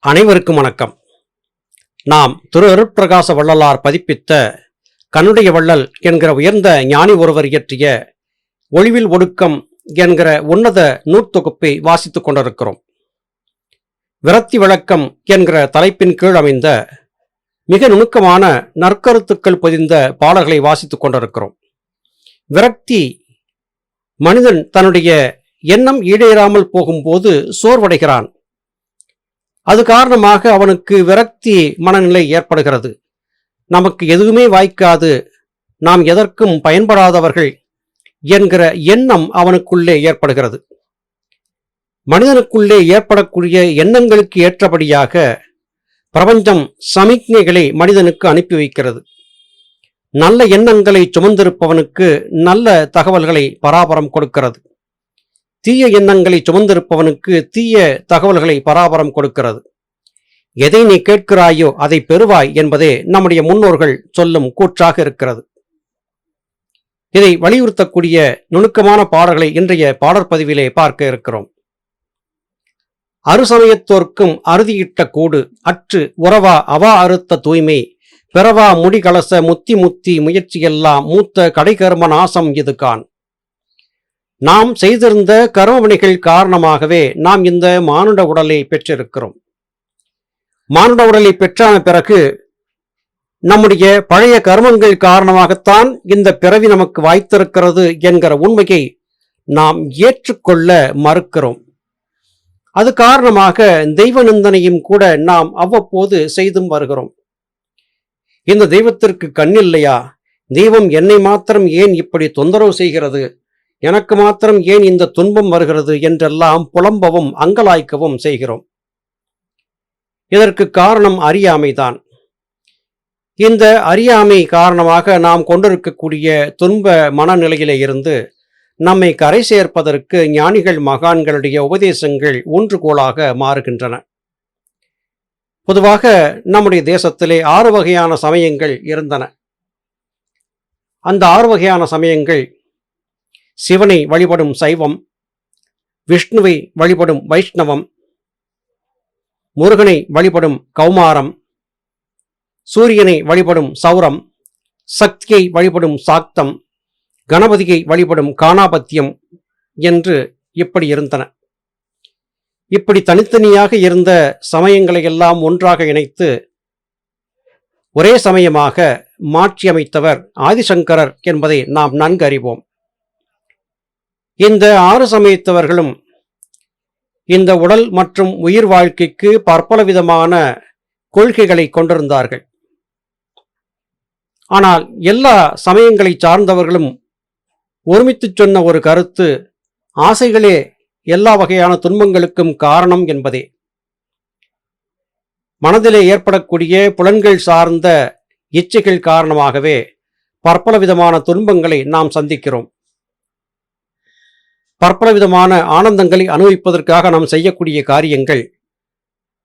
அனைவருக்கும் வணக்கம். நாம் திரு அருட்பிரகாச வள்ளலார் பதிப்பித்த கண்ணுடைய வள்ளல் என்கிற உயர்ந்த ஞானி ஒருவர் இயற்றிய ஒளிவில் ஒடுக்கம் என்கிற உன்னத நூற்தொகுப்பை வாசித்துக் கொண்டிருக்கிறோம். விரக்தி விளக்கம் என்கிற தலைப்பின் கீழ் அமைந்த மிக நுணுக்கமான நற்கருத்துக்கள் பொதிந்த பாடல்களை வாசித்துக் கொண்டிருக்கிறோம். விரக்தி மனிதன் தன்னுடைய எண்ணம் ஈடேறாமல் போகும்போது சோர்வடைகிறான். அது காரணமாக அவனுக்கு விரக்தி மனநிலை ஏற்படுகிறது. நமக்கு எதுவுமே வாய்க்காது, நாம் எதற்கும் பயன்படாதவர்கள் என்கிற எண்ணம் அவனுக்குள்ளே ஏற்படுகிறது. மனிதனுக்குள்ளே ஏற்படக்கூடிய எண்ணங்களுக்கு ஏற்றபடியாக பிரபஞ்சம் சமிக்ஞைகளை மனிதனுக்கு அனுப்பி வைக்கிறது. நல்ல எண்ணங்களை சுமந்திருப்பவனுக்கு நல்ல தகவல்களை பராபரம் கொடுக்கிறது. தீய எண்ணங்களை சுமந்திருப்பவனுக்கு தீய தகவல்களை பராபரம் கொடுக்கிறது. எதை நீ கேட்கிறாயோ அதை பெறுவாய் என்பதே நம்முடைய முன்னோர்கள் சொல்லும் கூற்றாக இருக்கிறது. இதை வலியுறுத்தக்கூடிய நுணுக்கமான பாடல்களை இன்றைய பாடற்பதிவிலே பார்க்க இருக்கிறோம். அறுசமயத்தோர்க்கும் அறுதியிட்ட கூடு அற்று உறவா அவா அறுத்த தூய்மை பிறவா முடிகலச முத்தி முத்தி முயற்சியெல்லாம் மூத்த கடைகர்ம நாசம் இது கான். நாம் செய்திருந்த கர்மவினைகள் காரணமாகவே நாம் இந்த மானுட உடலை பெற்றிருக்கிறோம். மானுட உடலை பெற்றான பிறகு நம்முடைய பழைய கர்மங்கள் காரணமாகத்தான் இந்த பிறவி நமக்கு வாய்த்திருக்கிறது என்கிற உண்மையை நாம் ஏற்றுக்கொள்ள மறுக்கிறோம். அது காரணமாக தெய்வ நிந்தனையும் கூட நாம் அவ்வப்போது செய்தும் வருகிறோம். இந்த தெய்வத்திற்கு கண்ணில்லையா? தெய்வம் என்னை மாத்திரம் ஏன் இப்படி தொந்தரவு செய்கிறது? எனக்கு மாத்திரம் ஏன் இந்த துன்பம் வருகிறது என்றெல்லாம் புலம்பவும் அங்கலாய்க்கவும் செய்கிறோம். இதற்கு காரணம் அறியாமைதான். இந்த அறியாமை காரணமாக நாம் கொண்டிருக்கக்கூடிய துன்ப மனநிலையிலே இருந்து நம்மை கரை சேர்ப்பதற்கு ஞானிகள் மகான்களுடைய உபதேசங்கள் ஊன்றுகோலாக மாறுகின்றன. பொதுவாக நம்முடைய தேசத்திலே 6 வகையான சமயங்கள் இருந்தன. அந்த 6 வகையான சமயங்கள் சிவனை வழிபடும் சைவம், விஷ்ணுவை வழிபடும் வைஷ்ணவம், முருகனை வழிபடும் கௌமாரம், சூரியனை வழிபடும் சௌரம், சக்தியை வழிபடும் சாக்தம், கணபதியை வழிபடும் காணாபத்தியம் என்று இப்படி இருந்தன. இப்படி தனித்தனியாக இருந்த சமயங்களை எல்லாம் ஒன்றாக இணைத்து ஒரே சமயமாக மாற்றியமைத்தவர் ஆதிசங்கரர் என்பதை நாம் நன்கு அறிவோம். இந்த 6 சமயத்தவர்களும் இந்த உடல் மற்றும் உயிர் வாழ்க்கைக்கு பற்பல விதமான கொள்கைகளை கொண்டிருந்தார்கள். ஆனால் எல்லா சமயங்களை சார்ந்தவர்களும் ஒருமித்து சொன்ன ஒரு கருத்து, ஆசைகளே எல்லா வகையான துன்பங்களுக்கும் காரணம் என்பதே. மனதிலே ஏற்படக்கூடிய புலன்கள் சார்ந்த இச்சைகள் காரணமாகவே பற்பல விதமான துன்பங்களை நாம் சந்திக்கிறோம். பற்பல விதமான ஆனந்தங்களை அனுபவிப்பதற்காக நாம் செய்யக்கூடிய காரியங்கள்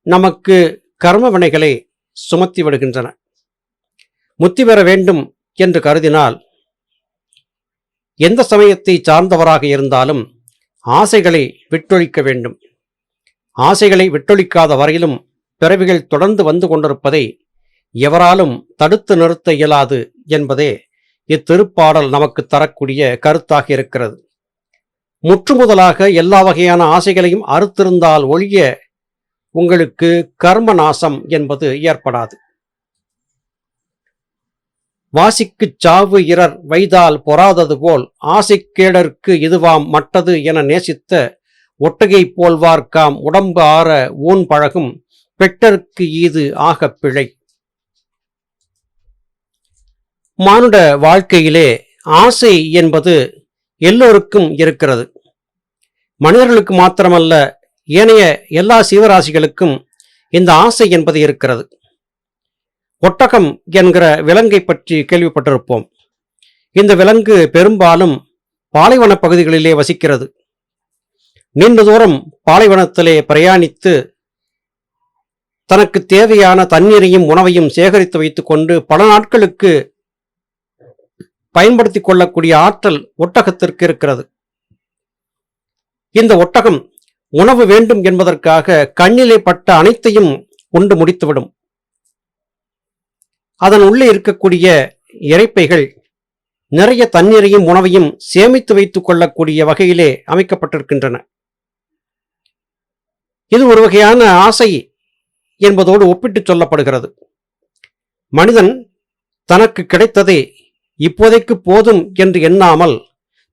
நமக்கு கர்ம வினைகளை சுமத்தி விடுகின்றன. முத்தி பெற வேண்டும் என்று கருதினால் எந்த சமயத்தை சார்ந்தவராக இருந்தாலும் ஆசைகளை விட்டொழிக்க வேண்டும். ஆசைகளை விட்டொழிக்காத வரையிலும் பிறவிகள் தொடர்ந்து வந்து கொண்டிருப்பதை எவராலும் தடுத்து நிறுத்த இயலாது என்பதே இத்திருப்பாடல் நமக்கு தரக்கூடிய கருத்தாக இருக்கிறது. முற்றுமுதலாக எல்லா வகையான ஆசைகளையும் அறுத்திருந்தால் ஒழிய உங்களுக்கு கர்ம நாசம் என்பது ஏற்படாது. வாசிக்குச் சாவு இரர் வைதால் பொறாதது போல் ஆசைக்கேடற்கு இதுவாம் மட்டது என நேசித்த ஒட்டகை போல்வார்க்காம் உடம்பு ஆற ஊன் பழகும் பெட்டருக்கு ஈது ஆகப் பிழை. மானுட வாழ்க்கையிலே ஆசை என்பது எல்லோருக்கும் இருக்கிறது. மனிதர்களுக்கு மாத்திரமல்ல, ஏனைய எல்லா சீவராசிகளுக்கும் இந்த ஆசை என்பது இருக்கிறது. ஒட்டகம் என்கிற விலங்கை பற்றி கேள்விப்பட்டிருப்போம். இந்த விலங்கு பெரும்பாலும் பாலைவன பகுதிகளிலே வசிக்கிறது. நீண்ட தூரம் பாலைவனத்திலே பிரயாணித்து தனக்கு தேவையான தண்ணீரையும் உணவையும் சேகரித்து வைத்துக் கொண்டு பல நாட்களுக்கு பயன்படுத்திக் கொள்ளக்கூடிய ஆற்றல் ஒட்டகத்திற்கு இருக்கிறது. இந்த ஒட்டகம் உணவு வேண்டும் என்பதற்காக கண்ணிலே பட்ட அனைத்தையும் உண்டு முடித்துவிடும். அதன் உள்ளே இருக்கக்கூடிய இரைப்பைகள் நிறைய தண்ணீரையும் உணவையும் சேமித்து வைத்துக் கொள்ளக்கூடிய வகையிலே அமைக்கப்பட்டிருக்கின்றன. இது ஒரு வகையான ஆசை என்பதோடு ஒப்பிட்டு சொல்லப்படுகிறது. மனிதன் தனக்கு கிடைத்ததை இப்போதைக்கு போதும் என்று எண்ணாமல்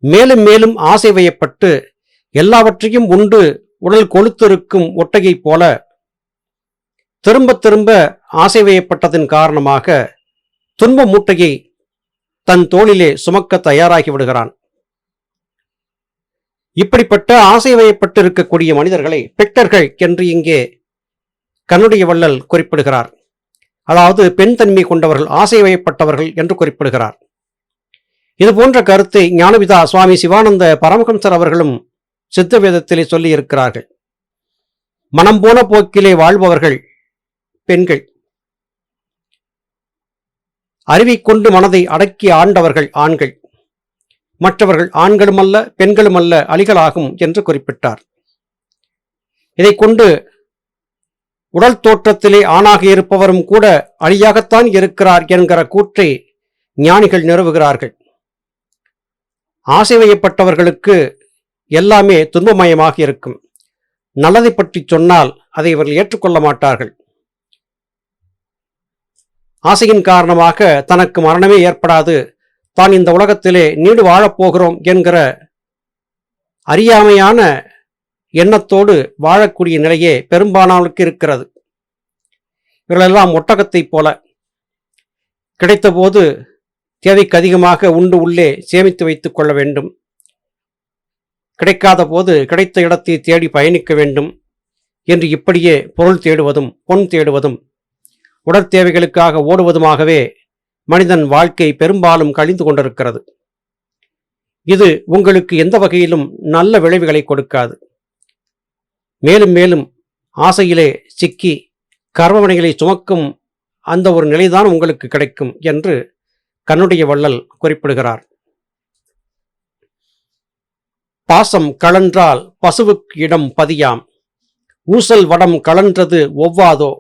மேலும் மேலும் ஆசை வயப்பட்டு எல்லாவற்றையும் உண்டு உடல் கொழுத்திருக்கும் ஒட்டகை போல திரும்ப திரும்ப ஆசை வயப்பட்டதன் காரணமாக துன்ப மூட்டையை தன் தோளிலே சுமக்க தயாராகி விடுகிறான். இப்படிப்பட்ட ஆசை வயப்பட்டு இருக்கக்கூடிய மனிதர்களை பெக்டர்கள் என்று இங்கே கண்ணுடைய வள்ளல் குறிப்பிடுகிறார். அதாவது பெண் தன்மை கொண்டவர்கள், ஆசை வயப்பட்டவர்கள் என்று குறிப்பிடுகிறார். இது போன்ற கருத்தை ஞானபிதா சுவாமி சிவானந்த பரமஹம்சர் அவர்களும் சித்த வேதத்திலே சொல்லி இருக்கிறார்கள். மனம் போன போக்கிலே வாழ்பவர்கள் பெண்கள், அறிவை கொண்டு மனதை அடக்கி ஆண்டவர்கள் ஆண்கள், மற்றவர்கள் ஆண்களும் அல்ல பெண்களும் அல்ல அலிகளாகும் என்று குறிப்பிட்டார். இதை கொண்டு உடல் தோற்றத்திலே ஆணாக இருப்பவரும் கூட அழியாகத்தான் இருக்கிறார் என்கிற கூற்றை ஞானிகள் நிறுவுகிறார்கள். ஆசை வயப்பட்டவர்களுக்கு எல்லாமே துன்பமயமாக இருக்கும். நல்லதை பற்றி சொன்னால் அதை இவர்கள் ஏற்றுக்கொள்ள மாட்டார்கள். ஆசையின் காரணமாக தனக்கு மரணமே ஏற்படாது, தான் இந்த உலகத்திலே நீடு வாழப்போகிறோம் என்கிற அறியாமையான எண்ணத்தோடு வாழக்கூடிய நிலையே பெரும்பாலானவர்களுக்கு இருக்கிறது. இவர்களெல்லாம் ஒட்டகத்தைப் போல கிடைத்தபோது தேவைக்கு அதிகமாக உண்டு உள்ளே சேமித்து வைத்துக் கொள்ள வேண்டும். கிடைக்காத போது கிடைத்த இடத்தை தேடி பயணிக்க வேண்டும் என்று இப்படியே பொருள் தேடுவதும் பொன் தேடுவதும் உடற்தேவைகளுக்காக ஓடுவதுமாகவே மனிதன் வாழ்க்கை பெரும்பாலும் கழிந்து கொண்டிருக்கிறது. இது உங்களுக்கு எந்த வகையிலும் நல்ல விளைவுகளை கொடுக்காது. மேலும் மேலும் ஆசையிலே சிக்கி கர்மவினைகளை சுமக்கும் அந்த ஒரு நிலைதான் உங்களுக்கு கிடைக்கும் என்று கண்ணுடைய வள்ளல் குறிப்பிடுகிறார். பாசம் கழன்றால் பசுவுக்கு இடம் பதியாம், ஊசல் வடம் கழன்றது ஒவ்வாதோ,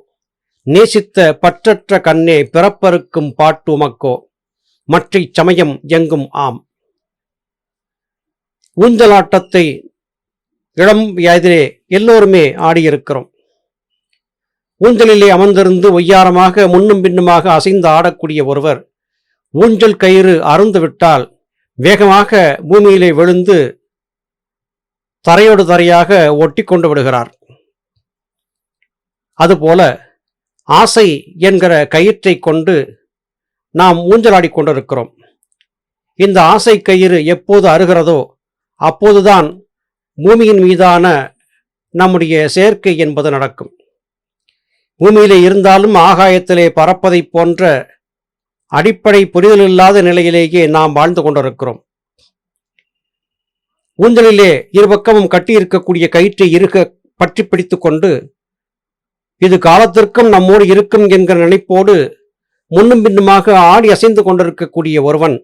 நேசித்த பற்றற்ற கண்ணே பிறப்பறுக்கும் பாட்டு உமக்கோ, மற்றை சமயம் எங்கும் ஆம். ஊஞ்சலாட்டத்தை இளம் வயதிலே எல்லோருமே ஆடியிருக்கிறோம். ஊஞ்சலிலே அமர்ந்திருந்து ஒய்யாரமாக முன்னும் பின்னுமாக அசைந்து ஆடக்கூடிய ஒருவர் ஊஞ்சல் கயிறு அருந்து விட்டால் வேகமாக பூமியிலே விழுந்து தரையோடு தரையாக ஒட்டி கொண்டு விடுகிறார். அதுபோல ஆசை என்கிற கயிற்றை கொண்டு நாம் ஊஞ்சலாடி கொண்டிருக்கிறோம். இந்த ஆசை கயிறு எப்போது அறுகிறதோ அப்போதுதான் பூமியின் மீதான நம்முடைய சேர்க்கை என்பது நடக்கும். பூமியிலே இருந்தாலும் ஆகாயத்திலே பறப்பதைப் போன்ற அடிப்படை புரிதல் இல்லாத நிலையிலேயே நாம் வாழ்ந்து கொண்டிருக்கிறோம். ஊஞ்சலிலே இருபக்கமும் கட்டியிருக்கக்கூடிய கயிற்றை இறுக பற்றி பிடித்து கொண்டு இது காலத்திற்கும் நம்மோடு இருக்கும் என்கிற நினைப்போடு முன்னும் பின்னுமாக ஆடி அசைந்து கொண்டிருக்கக்கூடிய ஒருவன்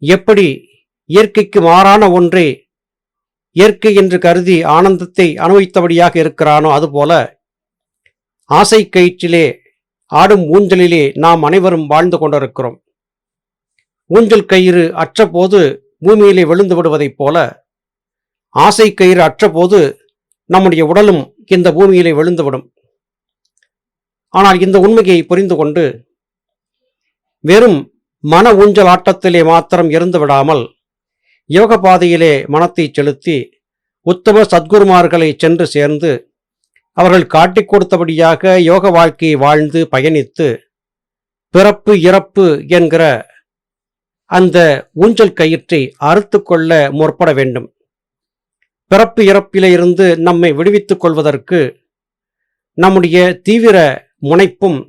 எப்படி இயற்கைக்கு மாறான ஒன்றே இயற்கை என்று கருதி ஆனந்தத்தை அனுபவித்தபடியாக இருக்கிறானோ அதுபோல ஆசை கயிற்றிலே ஆடும் ஊஞ்சலிலே நாம் அனைவரும் வாழ்ந்து கொண்டிருக்கிறோம். ஊஞ்சல் கயிறு அற்றபோது பூமியிலே விழுந்து விடுவதைப் போல ஆசை கயிறு அற்றபோது நம்முடைய உடலும் இந்த பூமியிலே விழுந்துவிடும். ஆனால் இந்த உண்மையை புரிந்து கொண்டு வெறும் மன ஊஞ்சல் ஆட்டத்திலே மாத்திரம் இருந்து விடாமல் யோக பாதையிலே மனத்தை செலுத்தி உத்தம சத்குருமார்களை சென்று சேர்ந்து அவர்கள் காட்டிக் கொடுத்தபடியாக யோக வாழ்க்கையை வாழ்ந்து பயணித்து பிறப்பு இறப்பு என்கிற அந்த ஊஞ்சல் கயிற்றை அறுத்து கொள்ள முற்பட வேண்டும். பிறப்பு இறப்பிலே இருந்து நம்மை விடுவித்துக் கொள்வதற்கு நம்முடைய தீவிர முனைப்பும்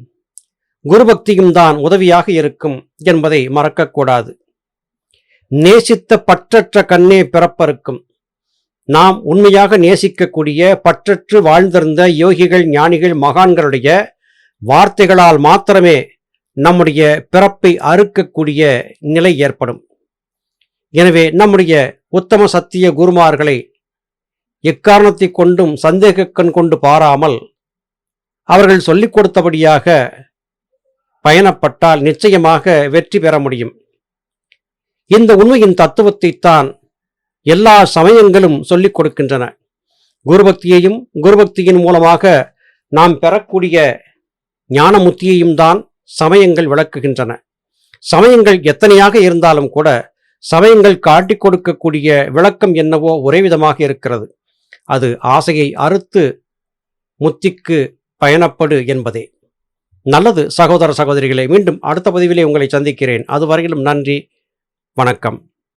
குருபக்தியும் தான் உதவியாக இருக்கும் என்பதை மறக்கக்கூடாது. நேசித்த பற்றற்ற கண்ணே பிறப்பறுக்கும். நாம் உண்மையாக நேசிக்கக்கூடிய பற்றற்று வாழ்ந்திருந்த யோகிகள் ஞானிகள் மகான்களுடைய வார்த்தைகளால் மாத்திரமே நம்முடைய பிறப்பை அறுக்கக்கூடிய நிலை ஏற்படும். எனவே நம்முடைய உத்தம சத்திய குருமார்களை எக்காரணத்தைக் கொண்டும் சந்தேகக்கண் கொண்டு பாராமல் அவர்கள் சொல்லிக் கொடுத்தபடியாக பயணப்பட்டால் நிச்சயமாக வெற்றி பெற முடியும். இந்த உண்மையின் தத்துவத்தைத்தான் எல்லா சமயங்களும் சொல்லிக் கொடுக்கின்றன. குருபக்தியையும் குருபக்தியின் மூலமாக நாம் பெறக்கூடிய ஞானமுத்தியையும் தான் சமயங்கள் விளக்குகின்றன. சமயங்கள் எத்தனையாக இருந்தாலும் கூட சமயங்கள் காட்டிக் கொடுக்கக்கூடிய விளக்கம் என்னவோ ஒரே விதமாக இருக்கிறது. அது ஆசையை அறுத்து முத்திக்கு பயணப்படு என்பதே. நல்லது சகோதர சகோதரிகளே, மீண்டும் அடுத்த பதிவிலே உங்களை சந்திக்கிறேன். அதுவரையிலும் நன்றி, வணக்கம்.